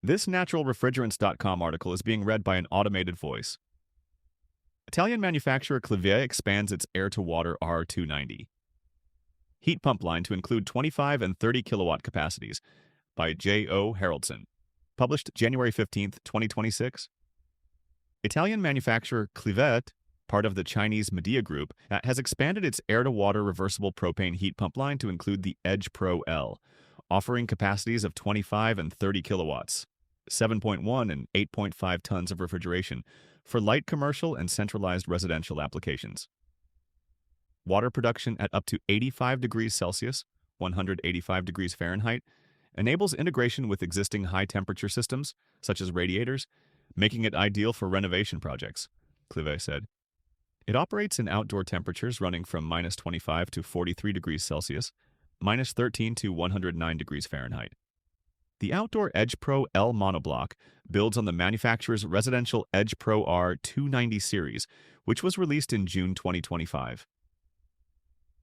This naturalrefrigerants.com article is being read by an automated voice. Italian manufacturer Clivet expands its air-to-water R290 heat pump line to include 25 and 30 kilowatt capacities by J.O. Haraldson. Published January 15, 2026. Italian manufacturer Clivet, part of the Chinese Medea Group, has expanded its air-to-water reversible propane heat pump line to include the Edge Pro L, offering capacities of 25 and 30 kilowatts, 7.1 and 8.5 tons of refrigeration for light commercial and centralized residential applications. Water production at up to 85 degrees Celsius, 185 degrees Fahrenheit, enables integration with existing high-temperature systems, such as radiators, making it ideal for renovation projects, Clivet said. It operates in outdoor temperatures running from minus 25 to 43 degrees Celsius, minus 13 to 109 degrees Fahrenheit. The outdoor Edge Pro L monoblock builds on the manufacturer's residential Edge Pro R290 series, which was released in June 2025.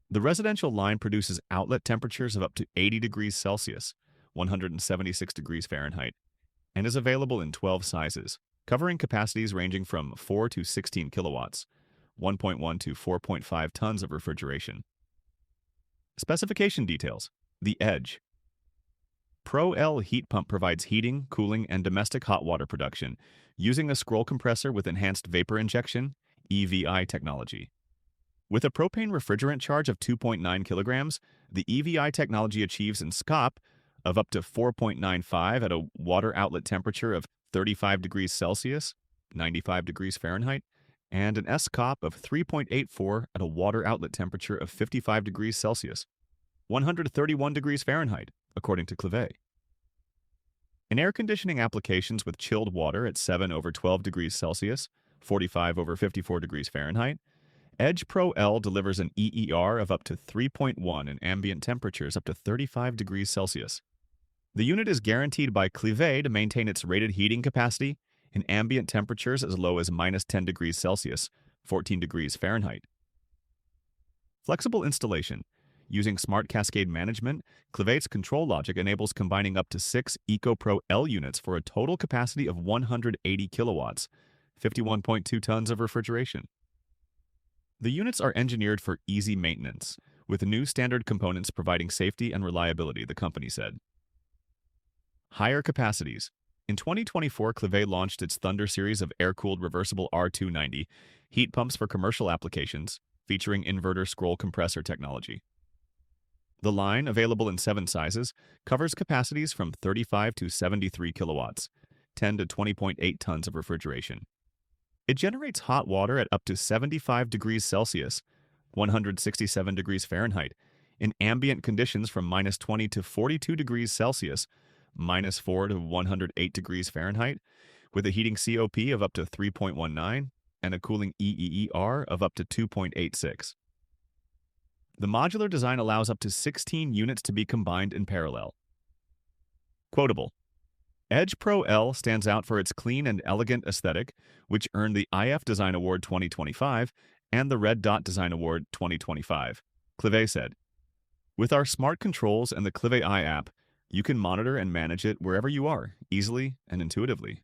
The residential line produces outlet temperatures of up to 80 degrees Celsius, 176 degrees Fahrenheit, and is available in 12 sizes, covering capacities ranging from 4 to 16 kilowatts, 1.1 to 4.5 tons of refrigeration. Specification details. The Edge Pro L heat pump provides heating, cooling, and domestic hot water production using a scroll compressor with enhanced vapor injection, EVI technology. With a propane refrigerant charge of 2.9 kilograms, the EVI technology achieves an SCOP of up to 4.95 at a water outlet temperature of 35 degrees Celsius, 95 degrees Fahrenheit, and an SCOP of 3.84 at a water outlet temperature of 55 degrees Celsius, 131 degrees Fahrenheit, according to Clivet. In air conditioning applications with chilled water at 7 over 12 degrees Celsius, 45 over 54 degrees Fahrenheit, Edge Pro L delivers an EER of up to 3.1 and ambient temperatures up to 35 degrees Celsius. The unit is guaranteed by Clivet to maintain its rated heating capacity in ambient temperatures as low as minus 10 degrees Celsius, 14 degrees Fahrenheit. Flexible installation. Using Smart Cascade Management, Clivet's control logic enables combining up to 6 EcoPro L units for a total capacity of 180 kilowatts, 51.2 tons of refrigeration. The units are engineered for easy maintenance, with new standard components providing safety and reliability, the company said. Higher capacities. In 2024, Clivet launched its Thunder series of air-cooled reversible R290 heat pumps for commercial applications, featuring inverter scroll compressor technology. The line, available in 7 sizes, covers capacities from 35 to 73 kilowatts, 10 to 20.8 tons of refrigeration. It generates hot water at up to 75 degrees Celsius, 167 degrees Fahrenheit, in ambient conditions from minus 20 to 42 degrees Celsius, minus 4 to 108 degrees Fahrenheit, with a heating COP of up to 3.19 and a cooling EER of up to 2.86. The modular design allows up to 16 units to be combined in parallel. Quotable. Edge Pro L stands out for its clean and elegant aesthetic, which earned the IF Design Award 2025 and the Red Dot Design Award 2025, Clivet said. With our smart controls and the Clivet I app, you can monitor and manage it wherever you are, easily and intuitively.